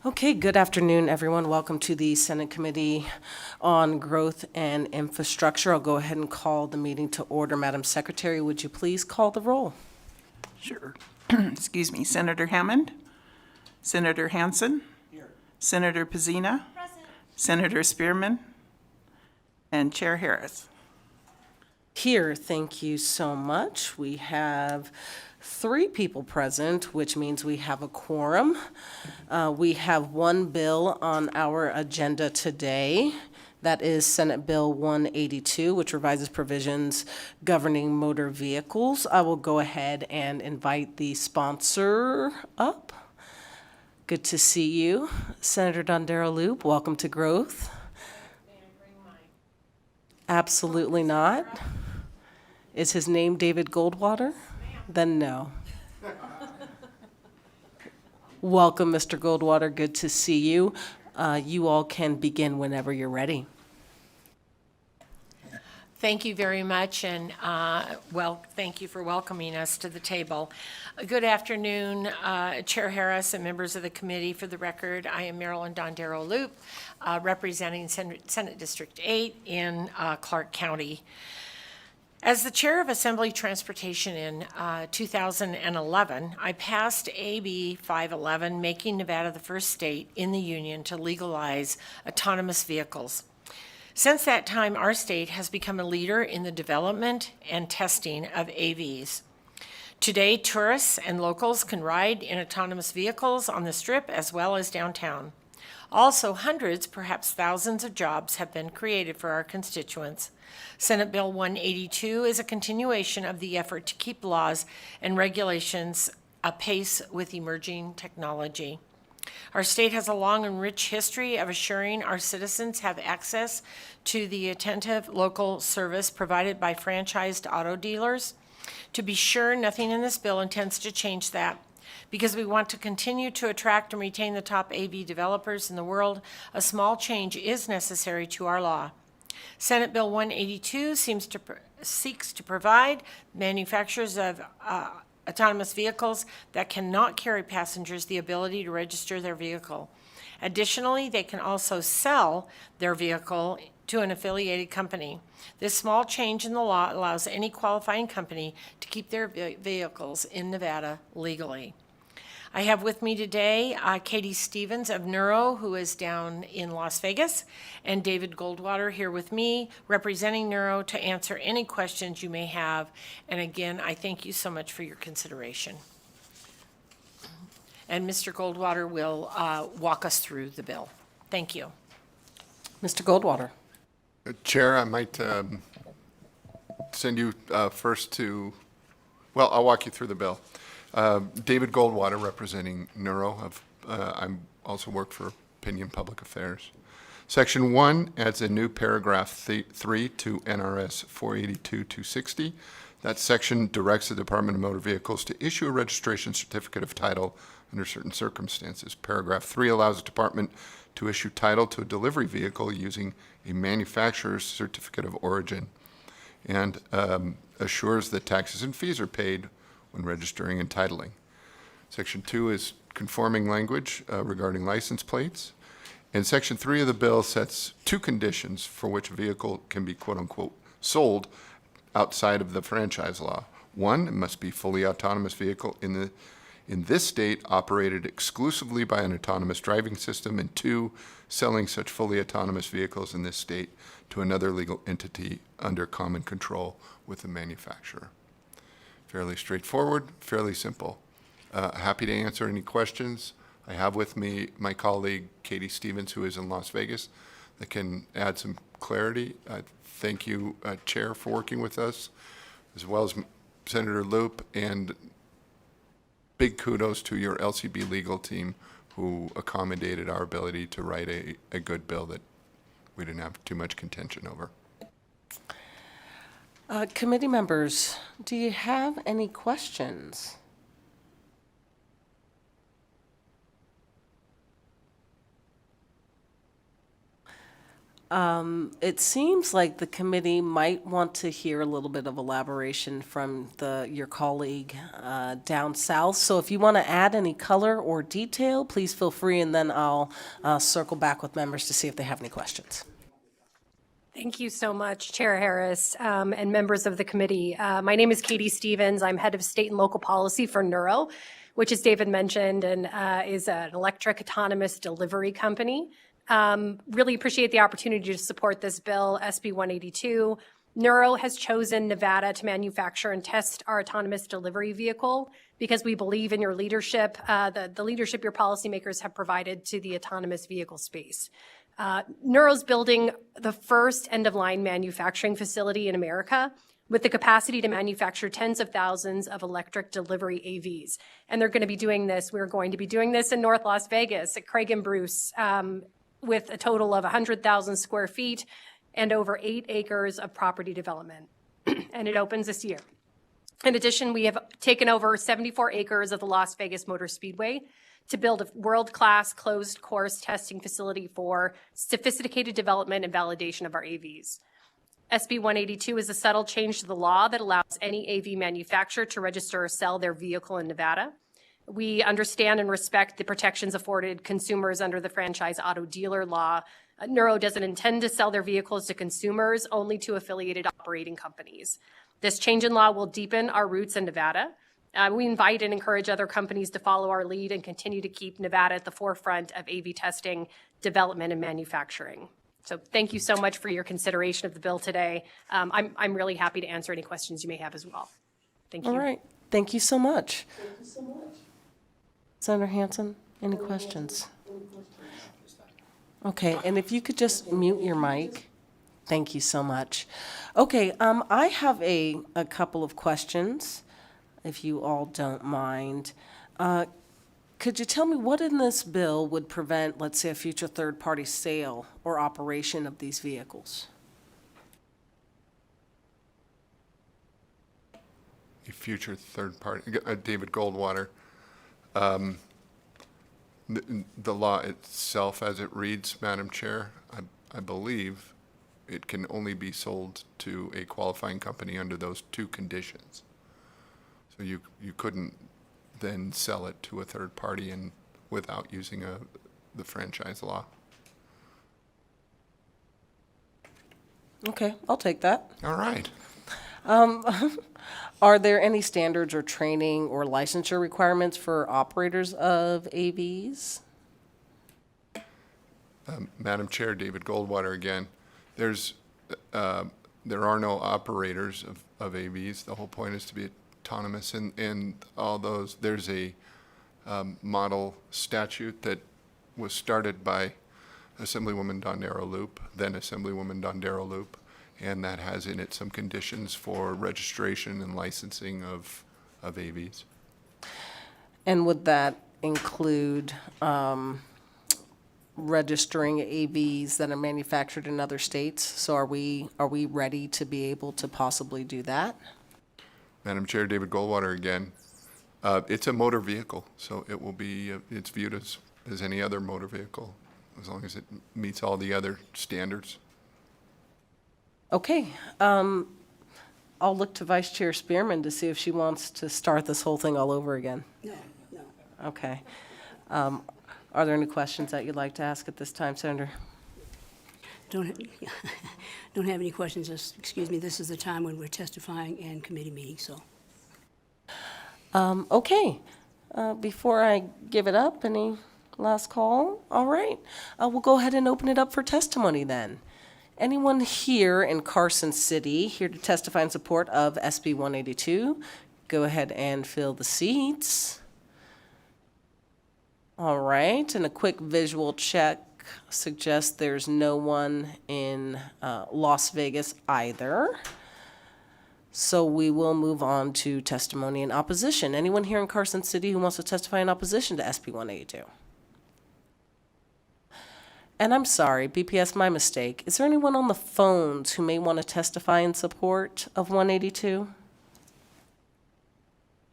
Okay, good afternoon, everyone. Welcome to the Senate Committee on Growth and Infrastructure. I'll go ahead and call the meeting to order. Madam Secretary, would you please call the roll? Sure. Excuse me. Senator Hammond? Senator Hansen? Here. Senator Pizzina? Present. Senator Spearman? And Chair Harris. Here, thank you so much. We have 3 people present, which means we have a quorum. We have one bill on our agenda today. That is Senate Bill 182, which revises provisions governing motor vehicles. I will go ahead and invite the sponsor up. Good to see you. Senator Dondero Loop, welcome to Growth. May I bring my... Absolutely not. Is his name David Goldwater? Then no. Welcome, Mr. Goldwater. Good to see you. You all can begin whenever you're ready. Thank you very much, and thank you for welcoming us to the table. Good afternoon, Chair Harris and members of the committee. For the record, I am Marilyn Dondero Loop, representing Senate District 8 in Clark County. As the chair of Assembly Transportation in 2011, I passed AB 511, making Nevada the first state in the union to legalize autonomous vehicles. Since that time, our state has become a leader in the development and testing of AVs. Today, tourists and locals can ride in autonomous vehicles on the Strip as well as downtown. Also, hundreds, perhaps thousands of jobs have been created for our constituents. Senate Bill 182 is a continuation of the effort to keep laws and regulations apace with emerging technology. Our state has a long and rich history of assuring our citizens have access to the attentive local service provided by franchised auto dealers. To be sure, nothing in this bill intends to change that. Because we want to continue to attract and retain the top AV developers in the world, a small change is necessary to our law. Senate Bill 182 seeks to provide manufacturers of autonomous vehicles that cannot carry passengers the ability to register their vehicle. Additionally, they can also sell their vehicle to an affiliated company. This small change in the law allows any qualifying company to keep their vehicles in Nevada legally. I have with me today Katie Stevens of Neuro, who is down in Las Vegas, and David Goldwater here with me, representing Neuro, to answer any questions you may have. And again, I thank you so much for your consideration. And Mr. Goldwater will walk us through the bill. Thank you. Mr. Goldwater. Chair, I might send you first to, well, I'll walk you through the bill. David Goldwater, representing Neuro. I also work for Opinion Public Affairs. Section 1 adds a new paragraph 3 to NRS 482-260. That section directs the Department of Motor Vehicles to issue a registration certificate of title under certain circumstances. Paragraph 3 allows the department to issue title to a delivery vehicle using a manufacturer's certificate of origin and assures that taxes and fees are paid when registering and titling. Section 2 is conforming language regarding license plates. And Section 3 of the bill sets 2 conditions for which a vehicle can be quote-unquote sold outside of the franchise law. 1, it must be fully autonomous vehicle in this state operated exclusively by an autonomous driving system, and 2, selling such fully autonomous vehicles in this state to another legal entity under common control with the manufacturer. Fairly straightforward, fairly simple. Happy to answer any questions. I have with me my colleague, Katie Stevens, who is in Las Vegas, that can add some clarity. Thank you, Chair, for working with us, as well as Senator Loop, and big kudos to your LCB legal team who accommodated our ability to write a good bill that we didn't have too much contention over. Committee members, do you have any questions? It seems like the committee might want to hear a little bit of elaboration from your colleague down south. So if you want to add any color or detail, please feel free, and then I'll circle back with members to see if they have any questions. Thank you so much, Chair Harris, and members of the committee. My name is Katie Stevens. I'm head of state and local policy for Neuro, which, as David mentioned, and is an electric autonomous delivery company. Really appreciate the opportunity to support this bill, SB 182. Neuro has chosen Nevada to manufacture and test our autonomous delivery vehicle because we believe in your leadership, the leadership your policymakers have provided to the autonomous vehicle space. Neuro's building the first end-of-line manufacturing facility in America with the capacity to manufacture tens of thousands of electric delivery AVs. And we're going to be doing this in North Las Vegas at Craig and Bruce, with a total of 100,000 square feet and over 8 acres of property development. And it opens this year. In addition, we have taken over 74 acres of the Las Vegas Motor Speedway to build a world-class closed course testing facility for sophisticated development and validation of our AVs. SB 182 is a subtle change to the law that allows any AV manufacturer to register or sell their vehicle in Nevada. We understand and respect the protections afforded consumers under the franchise auto dealer law. Neuro doesn't intend to sell their vehicles to consumers, only to affiliated operating companies. This change in law will deepen our roots in Nevada. We invite and encourage other companies to follow our lead and continue to keep Nevada at the forefront of AV testing, development, and manufacturing. So thank you so much for your consideration of the bill today. I'm really happy to answer any questions you may have as well. Thank you. All right. Thank you so much. Senator Hansen, any questions? Okay, and if you could just mute your mic. Thank you so much. Okay, I have a couple of questions, if you all don't mind. Could you tell me what in this bill would prevent, let's say, a future third-party sale or operation of these vehicles? A future third party, David Goldwater. The law itself, as it reads, Madam Chair, I believe it can only be sold to a qualifying company under those two conditions. So you couldn't then sell it to a third party and without using the franchise law. Okay, I'll take that. All right. Are there any standards or training or licensure requirements for operators of AVs? Madam Chair, David Goldwater again. There are no operators of AVs. The whole point is to be autonomous, and all those. There's a model statute that was started by Assemblywoman Dondero Loop, then Assemblywoman Dondero Loop, and that has in it some conditions for registration and licensing of AVs. And would that include registering AVs that are manufactured in other states? So are we ready to be able to possibly do that? Madam Chair, David Goldwater again. It's a motor vehicle, so it will be, it's viewed as any other motor vehicle, as long as it meets all the other standards. Okay, I'll look to Vice Chair Spearman to see if she wants to start this whole thing all over again. No. Okay. Are there any questions that you'd like to ask at this time, Senator? Don't have any questions. Just, excuse me, this is the time when we're testifying in committee meetings, so. Okay, before I give it up, any last call? All right, we'll go ahead and open it up for testimony then. Anyone here in Carson City here to testify in support of SB 182? Go ahead and fill the seats. All right, and a quick visual check suggests there's no one in Las Vegas either. So we will move on to testimony in opposition. Anyone here in Carson City who wants to testify in opposition to SB 182? And I'm sorry, BPS, my mistake. Is there anyone on the phones who may want to testify in support of 182?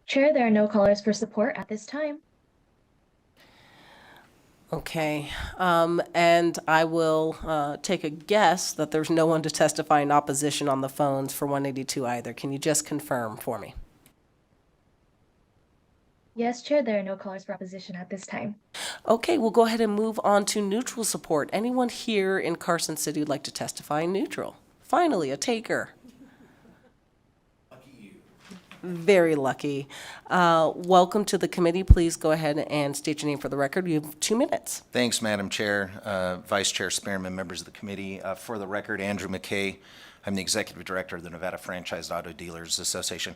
Chair, there are no callers for support at this time. Okay, and I will take a guess that there's no one to testify in opposition on the phones for 182 either. Can you just confirm for me? Yes, Chair, there are no callers for opposition at this time. Okay, we'll go ahead and move on to neutral support. Anyone here in Carson City who'd like to testify in neutral? Finally, a taker. Lucky you. Very lucky. Welcome to the committee. Please go ahead and state your name for the record. You have 2 minutes. Thanks, Madam Chair, Vice Chair Spearman, members of the committee. For the record, Andrew McKay. I'm the Executive Director of the Nevada Franchised Auto Dealers Association.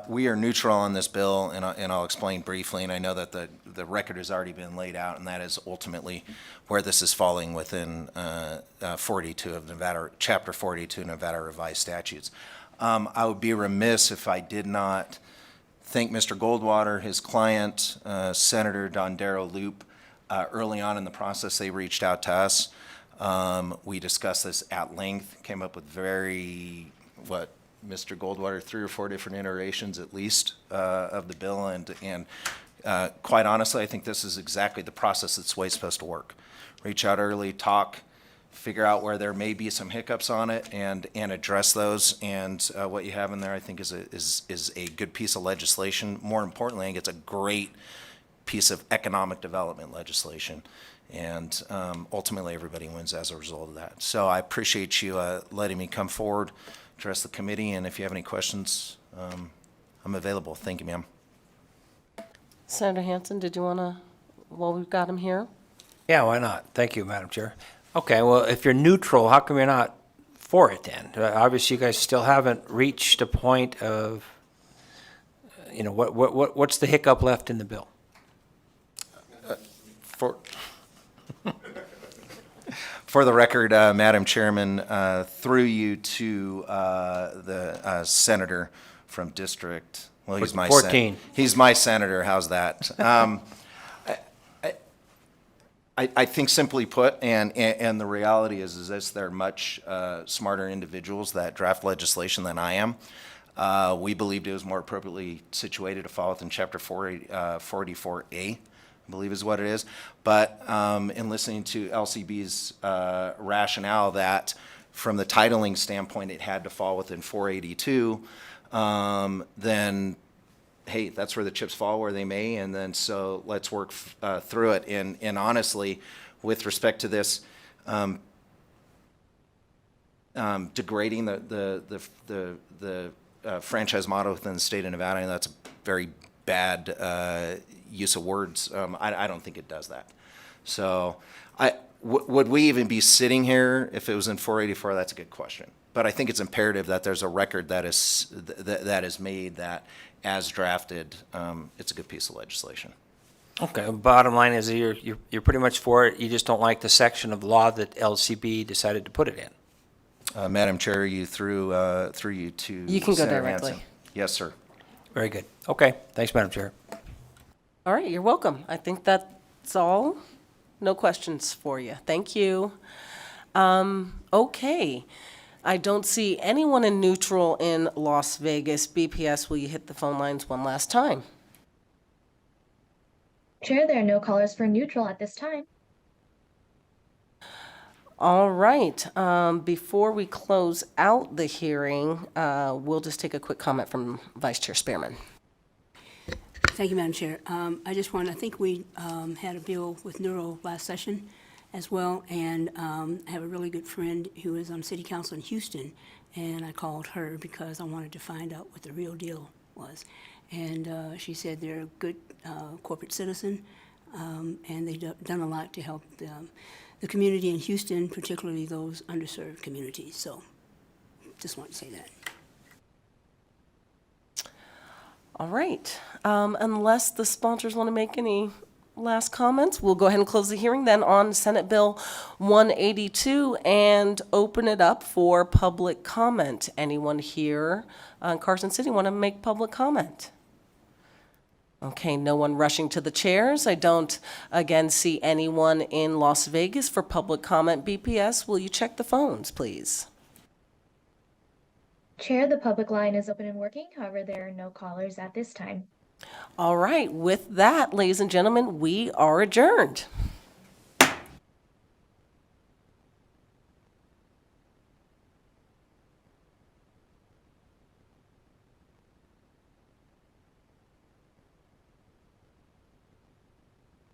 We are neutral on this bill, and I'll explain briefly, and I know that the record has already been laid out, and that is ultimately where this is falling within 42 of Nevada, Chapter 42 Nevada Revised Statutes. I would be remiss if I did not thank Mr. Goldwater, his client, Senator Dondero Loop. Early on in the process, they reached out to us. We discussed this at length, came up with Mr. Goldwater, 3 or 4 different iterations at least of the bill, and quite honestly, I think this is exactly the process that's the way it's supposed to work. Reach out early, talk, figure out where there may be some hiccups on it, and address those. And what you have in there, I think, is a good piece of legislation. More importantly, I think it's a great piece of economic development legislation. And ultimately, everybody wins as a result of that. So I appreciate you letting me come forward, address the committee, and if you have any questions, I'm available. Thank you, ma'am. Senator Hansen, did you want to, while we've got him here? Yeah, why not? Thank you, Madam Chair. Okay, well, if you're neutral, how come you're not for it then? Obviously, you guys still haven't reached a point of, what's the hiccup left in the bill? For the record, Madam Chairman, through you to the senator from District, well, he's my 14. He's my senator. How's that? I think simply put, and the reality is this: there are much smarter individuals that draft legislation than I am. We believed it was more appropriately situated to fall within Chapter 44A. I believe is what it is. But in listening to LCB's rationale that from the titling standpoint it had to fall within 482, then hey, that's where the chips fall where they may, and then so let's work through it. And honestly, with respect to this, degrading the franchise model within the state of Nevada, and that's a very bad use of words. I don't think it does that. So would we even be sitting here if it was in 484? That's a good question. But I think it's imperative that there's a record that is made that, as drafted, it's a good piece of legislation. Okay, bottom line is you're pretty much for it. You just don't like the section of law that LCB decided to put it in. Madam Chair, through you to You can go Senator directly. Hansen. Yes, sir. Very good. Okay, thanks, Madam Chair. All right, you're welcome. I think that's all. No questions for you. Thank you. Okay. I don't see anyone in neutral in Las Vegas. BPS, will you hit the phone lines one last time? Chair, there are no callers for neutral at this time. All right. Before we close out the hearing, we'll just take a quick comment from Vice Chair Spearman. Thank you, Madam Chair. I think we had a bill with Neuro last session as well, and I have a really good friend who is on City Council in Houston, and I called her because I wanted to find out what the real deal was. And she said they're a good corporate citizen, and they've done a lot to help the community in Houston, particularly those underserved communities. So just want to say that. All right. Unless the sponsors want to make any last comments, we'll go ahead and close the hearing then on Senate Bill 182 and open it up for public comment. Anyone here in Carson City want to make public comment? Okay, no one rushing to the chairs. I don't, again, see anyone in Las Vegas for public comment. BPS, will you check the phones, please? Chair, the public line is open and working. However, there are no callers at this time. All right, with that, ladies and gentlemen, we are adjourned.